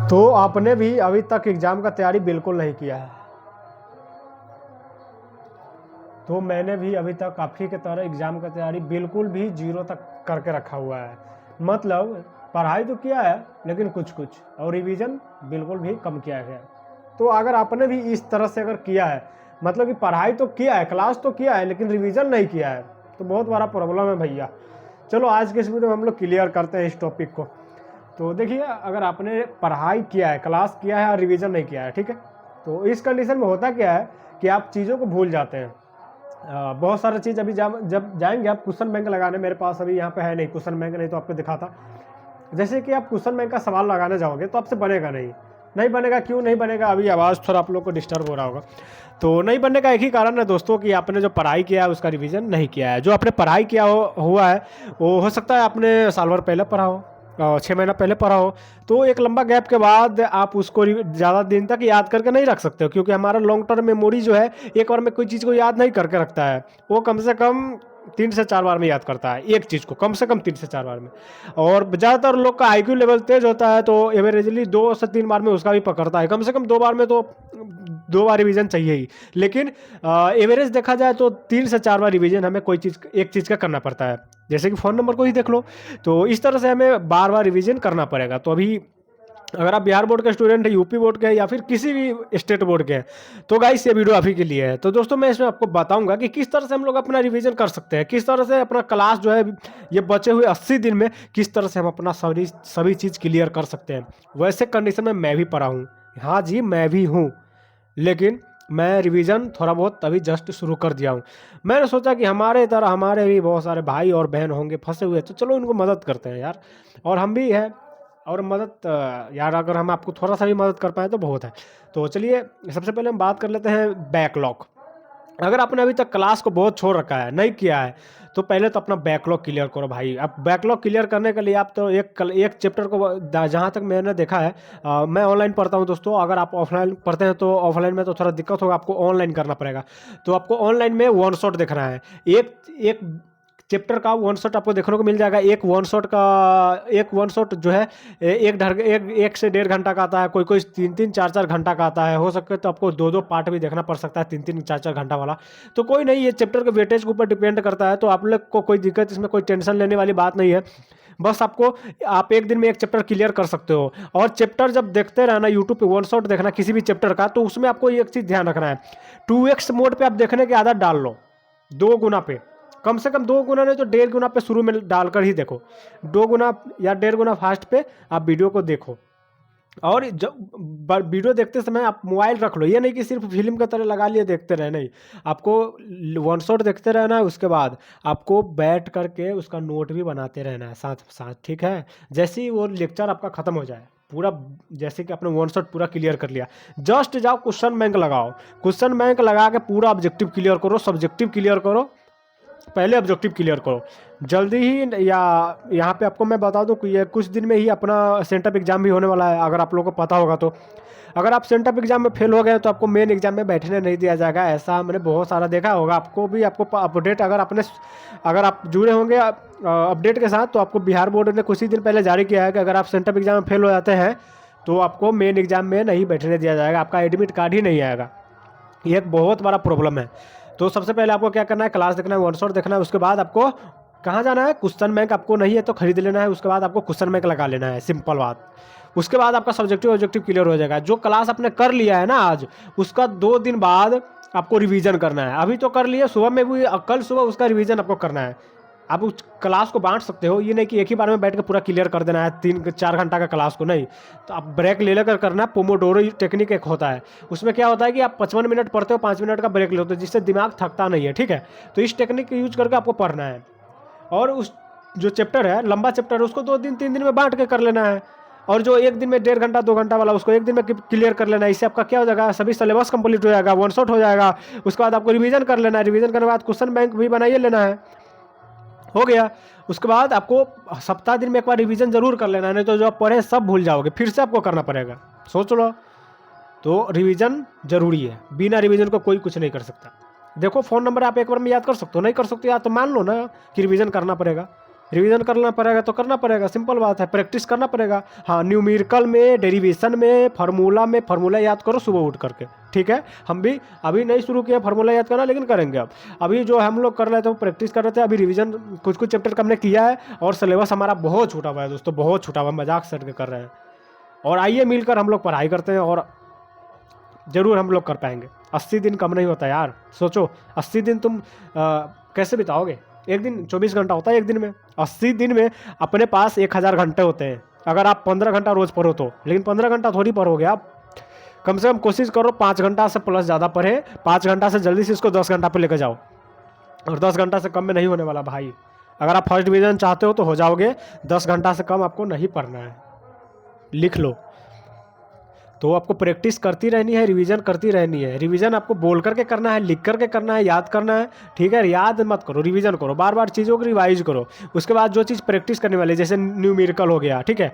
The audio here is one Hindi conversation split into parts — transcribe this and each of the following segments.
तो आपने भी अभी तक एग्ज़ाम का तैयारी बिल्कुल नहीं किया है, तो मैंने भी अभी तक आप ही की तरह एग्ज़ाम का तैयारी बिल्कुल भी जीरो तक करके रखा हुआ है। मतलब पढ़ाई तो किया है लेकिन कुछ कुछ, और रिवीजन बिल्कुल भी कम किया गया है। तो अगर आपने भी इस तरह से अगर किया है, मतलब कि पढ़ाई तो किया है, क्लास तो किया है, लेकिन रिवीजन नहीं किया है, तो बहुत बड़ा प्रॉब्लम है भैया। चलो आज के इस वीडियो में हम लोग क्लियर करते हैं इस टॉपिक को। तो देखिए, अगर आपने पढ़ाई किया है, क्लास किया है और रिवीजन नहीं किया है, ठीक है, तो इस कंडीशन में होता क्या है कि आप चीज़ों को भूल जाते हैं। बहुत सारा चीज़ अभी जब जाएंगे आप क्वेश्चन बैंक लगाने, मेरे पास अभी यहाँ पे है नहीं क्वेश्चन बैंक, नहीं तो आपको दिखाता। जैसे कि आप क्वेश्चन बैंक का सवाल लगाने जाओगे तो आपसे बनेगा नहीं बनेगा। क्यों नहीं बनेगा? अभी आवाज़ थोड़ा आप लोग को डिस्टर्ब हो रहा होगा। तो नहीं बनने का एक ही कारण है दोस्तों कि आपने जो पढ़ाई किया है उसका रिवीजन नहीं किया है। जो आपने पढ़ाई किया हुआ है वो हो सकता है आपने साल भर पहले पढ़ा हो, 6 महीना पहले पढ़ा हो, तो एक लंबा गैप के बाद आप उसको ज़्यादा दिन तक याद करके नहीं रख सकते हो, क्योंकि हमारा लॉन्ग टर्म मेमोरी जो है एक बार में कोई चीज़ को याद नहीं करके रखता है। वो कम से कम 3 से 4 बार में याद करता है एक चीज़ को, कम से कम 3 से 4 बार में। और ज़्यादातर लोग का आईक्यू लेवल तेज होता है, तो एवरेजली 2 से 3 बार में उसका भी पकड़ता है, कम से कम 2 बार में तो 2 बार रिवीजन चाहिए ही। लेकिन एवरेज देखा जाए तो 3 से 4 बार रिवीजन हमें कोई चीज़, एक चीज़ का करना पड़ता है। जैसे कि फ़ोन नंबर को ही देख लो, तो इस तरह से हमें बार बार रिवीजन करना पड़ेगा। तो अभी अगर आप बिहार बोर्ड के स्टूडेंट हैं, यूपी बोर्ड के हैं, या फिर किसी भी स्टेट बोर्ड के हैं, तो गाइस ये वीडियो आप ही के लिए है। तो दोस्तों मैं इसमें आपको बताऊंगा कि किस तरह से हम लोग अपना रिवीजन कर सकते हैं, किस तरह से अपना क्लास जो है ये बचे हुए 80 दिन में किस तरह से हम अपना सभी चीज़ क्लियर कर सकते हैं। वैसे कंडीशन में मैं भी पढ़ा हूँ, हाँ जी मैं भी हूँ, लेकिन मैं रिवीजन थोड़ा बहुत तभी जस्ट शुरू कर दिया हूँ। मैंने सोचा कि हमारे तरह हमारे भी बहुत सारे भाई और बहन होंगे फंसे हुए, तो चलो इनको मदद करते हैं यार। और हम भी हैं, और मदद यार अगर हम आपको थोड़ा सा भी मदद कर पाए तो बहुत है। तो चलिए सबसे पहले हम बात कर लेते हैं बैकलॉग। अगर आपने अभी तक क्लास को बहुत छोड़ रखा है, नहीं किया है, तो पहले तो अपना बैकलॉग क्लियर करो भाई। अब बैकलॉग क्लियर करने के लिए आप तो एक चैप्टर को, जहाँ तक मैंने देखा है, मैं ऑनलाइन पढ़ता हूँ दोस्तों, अगर आप ऑफलाइन पढ़ते हैं तो ऑफलाइन में तो थोड़ा दिक्कत होगा, आपको ऑनलाइन करना पड़ेगा। तो आपको ऑनलाइन में वन शॉट देखना है। एक एक चैप्टर का वन शॉट आपको देखने को मिल जाएगा। एक वन शॉट जो है एक से 1.5 घंटा का आता है, कोई कोई 3-3 4-4 घंटा का आता है। हो सके तो आपको 2-2 पार्ट भी देखना पड़ सकता है, 3-3 4-4 घंटा वाला। तो कोई नहीं, ये चैप्टर के वेटेज के ऊपर डिपेंड करता है, तो आप लोग को कोई दिक्कत, इसमें कोई टेंशन लेने वाली बात नहीं है। बस आप एक दिन में एक चैप्टर क्लियर कर सकते हो। और चैप्टर जब देखते रहना, यूट्यूब पे वन शॉट देखना किसी भी चैप्टर का, तो उसमें आपको एक चीज़ ध्यान रखना है, 2x मोड पे आप देखने की आदत डाल लो। 2 गुना पे, कम से कम 2 गुना नहीं तो 1.5 गुना पे शुरू में डालकर ही देखो। 2 गुना या 1.5 गुना फास्ट पे आप वीडियो को देखो। और जब वीडियो देखते समय आप मोबाइल रख लो, ये नहीं कि सिर्फ फिल्म की तरह लगा लिए देखते रहे, नहीं, आपको वन शॉट देखते रहना है। उसके बाद आपको बैठ करके उसका नोट भी बनाते रहना है साथ साथ, ठीक है। जैसे ही वो लेक्चर आपका खत्म हो जाए पूरा, जैसे कि आपने वन शॉट पूरा क्लियर कर लिया, जस्ट जाओ क्वेश्चन बैंक लगाओ। क्वेश्चन बैंक लगा के पूरा ऑब्जेक्टिव क्लियर करो, सब्जेक्टिव क्लियर करो, पहले ऑब्जेक्टिव क्लियर करो जल्दी ही। या यहाँ पे आपको मैं बता दूँ कि ये कुछ दिन में ही अपना सेंटअप एग्जाम भी होने वाला है, अगर आप लोगों को पता होगा तो। अगर आप सेंटअप एग्जाम में फेल हो गए तो आपको मेन एग्जाम में बैठने नहीं दिया जाएगा, ऐसा मैंने बहुत सारा देखा होगा। आपको भी अपडेट, अगर आप जुड़े होंगे अपडेट के साथ, तो आपको बिहार बोर्ड ने कुछ ही दिन पहले जारी किया है कि अगर आप सेंटअप एग्जाम में फेल हो जाते हैं तो आपको मेन एग्जाम में नहीं बैठने दिया जाएगा, आपका एडमिट कार्ड ही नहीं आएगा। ये एक बहुत बड़ा प्रॉब्लम है। तो सबसे पहले आपको क्या करना है, क्लास देखना है, वन शॉट देखना है। उसके बाद आपको कहाँ जाना है, क्वेश्चन बैंक आपको नहीं है तो खरीद लेना है। उसके बाद आपको क्वेश्चन बैंक लगा लेना है, सिंपल बात। उसके बाद आपका सब्जेक्टिव ऑब्जेक्टिव क्लियर हो जाएगा। जो क्लास आपने कर लिया है ना आज, उसका 2 दिन बाद आपको रिवीजन करना है। अभी तो कर लिए सुबह में भी, कल सुबह उसका रिवीजन आपको करना है। आप उस क्लास को बांट सकते हो, ये नहीं कि एक ही बार में बैठ के पूरा क्लियर कर देना है 3-4 घंटा का क्लास को, नहीं। तो आप ब्रेक ले लेकर करना है। पोमोडोरो टेक्निक एक होता है, उसमें क्या होता है कि आप 55 मिनट पढ़ते हो, 5 मिनट का ब्रेक लेते हो, जिससे दिमाग थकता नहीं है, ठीक है। तो इस टेक्निक का यूज करके आपको पढ़ना है। और उस जो चैप्टर है, लंबा चैप्टर है, उसको 2 दिन 3 दिन में बांट के कर लेना है। और जो एक दिन में 1.5 घंटा 2 घंटा वाला, उसको एक दिन में क्लियर कर लेना है। इससे आपका क्या हो जाएगा, सभी सिलेबस कंप्लीट हो जाएगा, वन शॉट हो जाएगा। उसके बाद आपको रिवीजन कर लेना है, रिवीजन करने के बाद क्वेश्चन बैंक भी बनाइए लेना है, हो गया। उसके बाद आपको सप्ताह दिन में एक बार रिवीजन जरूर कर लेना है, नहीं तो जो आप पढ़े सब भूल जाओगे, फिर से आपको करना पड़ेगा, सोच लो। तो रिवीजन जरूरी है, बिना रिवीजन को कोई कुछ नहीं कर सकता। देखो फ़ोन नंबर आप एक बार में याद कर सकते हो, नहीं कर सकते यार तो मान लो ना कि रिवीजन करना पड़ेगा। रिवीजन करना पड़ेगा तो करना पड़ेगा, सिंपल बात है, प्रैक्टिस करना पड़ेगा। हाँ, न्यूमेरिकल में, डेरिवेशन में, फार्मूला याद करो सुबह उठ करके, ठीक है। हम भी अभी नहीं शुरू किया फार्मूला याद करना, लेकिन करेंगे अब। अभी जो हम लोग कर रहे थे वो प्रैक्टिस कर रहे थे, अभी रिवीजन कुछ कुछ चैप्टर का हमने किया है, और सिलेबस हमारा बहुत छूटा हुआ है दोस्तों, बहुत छूटा हुआ, मजाक सट के कर रहे हैं। और आइए मिलकर हम लोग पढ़ाई करते हैं, और ज़रूर हम लोग कर पाएंगे। 80 दिन कम नहीं होता यार, सोचो 80 दिन तुम कैसे बिताओगे? एक दिन 24 घंटा होता है एक दिन में, 80 दिन में अपने पास 1000 घंटे होते हैं। अगर आप 15 घंटा रोज़ पढ़ो तो, लेकिन 15 घंटा थोड़ी पढ़ोगे आप। कम से कम कोशिश करो 5 घंटा से प्लस ज़्यादा पढ़े, 5 घंटा से जल्दी से इसको 10 घंटा पर लेकर जाओ, और 10 घंटा से कम में नहीं होने वाला भाई। अगर आप फर्स्ट डिवीज़न चाहते हो तो हो जाओगे, 10 घंटा से कम आपको नहीं पढ़ना है, लिख लो। तो आपको प्रैक्टिस करती रहनी है, रिवीजन करती रहनी है। रिवीजन आपको बोल करके करना है, लिख करके करना है, याद करना है, ठीक है। याद मत करो, रिवीजन करो, बार बार चीज़ों को रिवाइज करो। उसके बाद जो चीज़ प्रैक्टिस करने वाली, जैसे न्यूमेरिकल हो गया, ठीक है,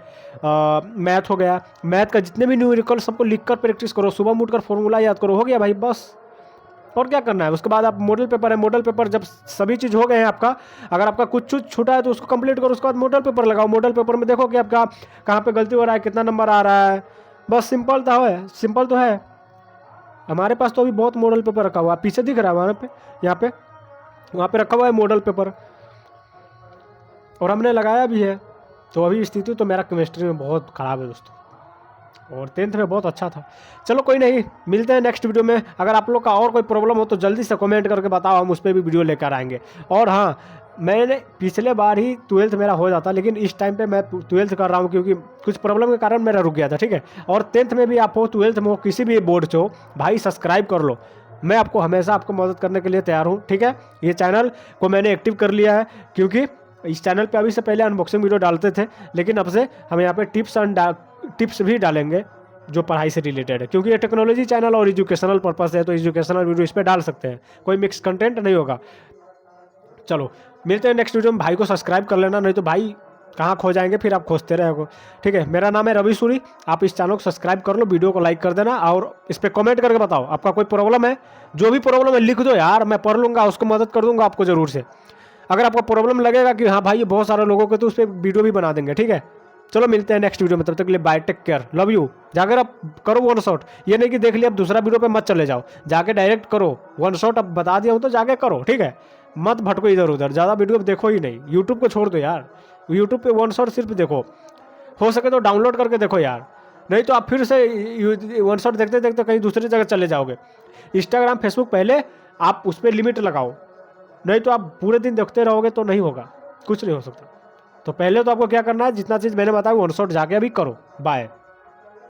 मैथ हो गया, मैथ का जितने भी न्यूमेरिकल सबको लिख कर प्रैक्टिस करो, सुबह उठकर फॉर्मूला याद करो, हो गया भाई, बस। और क्या करना है? उसके बाद आप मॉडल पेपर है, मॉडल पेपर जब सभी चीज़ हो गए हैं आपका, अगर आपका कुछ छूटा है तो उसको कंप्लीट करो, उसके बाद मॉडल पेपर लगाओ। मॉडल पेपर में देखो कि आपका कहाँ पे गलती हो रहा है, कितना नंबर आ रहा है, बस सिंपल तो है। हमारे पास तो अभी बहुत मॉडल पेपर रखा हुआ है, पीछे दिख रहा है वहाँ पे, यहाँ पे, वहाँ पे रखा हुआ है मॉडल पेपर, और हमने लगाया भी है। तो अभी स्थिति तो मेरा केमिस्ट्री में बहुत ख़राब है दोस्तों, और 10th में बहुत अच्छा था। चलो कोई नहीं, मिलते हैं नेक्स्ट वीडियो में। अगर आप लोग का और कोई प्रॉब्लम हो तो जल्दी से कमेंट करके बताओ, हम उस पर भी वीडियो लेकर आएंगे। और हाँ, मैंने पिछले बार ही 12th मेरा हो जाता, लेकिन इस टाइम पे मैं 12th कर रहा हूँ क्योंकि कुछ प्रॉब्लम के कारण मेरा रुक गया था, ठीक है। और 10th में भी आप हो, 12th में हो, किसी भी बोर्ड से हो भाई, सब्सक्राइब कर लो। मैं आपको हमेशा आपको मदद करने के लिए तैयार हूँ, ठीक है। ये चैनल को मैंने एक्टिव कर लिया है, क्योंकि इस चैनल पे अभी से पहले अनबॉक्सिंग वीडियो डालते थे, लेकिन अब से हम यहाँ पे टिप्स भी डालेंगे जो पढ़ाई से रिलेटेड है, क्योंकि ये टेक्नोलॉजी चैनल और एजुकेशनल पर्पस है, तो एजुकेशनल वीडियो इस पर डाल सकते हैं, कोई मिक्स कंटेंट नहीं होगा। चलो मिलते हैं नेक्स्ट वीडियो में। भाई को सब्सक्राइब कर लेना, नहीं तो भाई कहाँ खो जाएंगे, फिर आप खोजते रहोगे, ठीक है। मेरा नाम है रवि सूरी, आप इस चैनल को सब्सक्राइब कर लो, वीडियो को लाइक कर देना, और इस पर कमेंट करके बताओ आपका कोई प्रॉब्लम है। जो भी प्रॉब्लम है लिख दो यार, मैं पढ़ लूँगा, उसको मदद कर दूंगा आपको ज़रूर से। अगर आपको प्रॉब्लम लगेगा कि हाँ भाई ये बहुत सारे लोगों को, तो उस पर वीडियो भी बना देंगे, ठीक है। चलो मिलते हैं नेक्स्ट वीडियो में, तब तक के लिए bye, take care, love you. जाकर आप करो 1 शॉट, ये नहीं कि देख लिया अब दूसरा वीडियो पे मत चले जाओ, जाके डायरेक्ट करो 1 शॉट। अब बता दिया हूँ तो जाके करो, ठीक है। मत भटको इधर उधर, ज़्यादा वीडियो देखो ही नहीं, यूट्यूब को छोड़ दो यार। यूट्यूब पे 1 शॉट सिर्फ देखो, हो सके तो डाउनलोड करके देखो यार, नहीं तो आप फिर से 1 शॉट देखते देखते कहीं दूसरी जगह चले जाओगे। इंस्टाग्राम फेसबुक पहले आप उस पर लिमिट लगाओ, नहीं तो आप पूरे दिन देखते रहोगे तो नहीं होगा, कुछ नहीं हो सकता। तो पहले तो आपको क्या करना है, जितना चीज़ मैंने बताया 1 शॉट जाके अभी करो। बाय।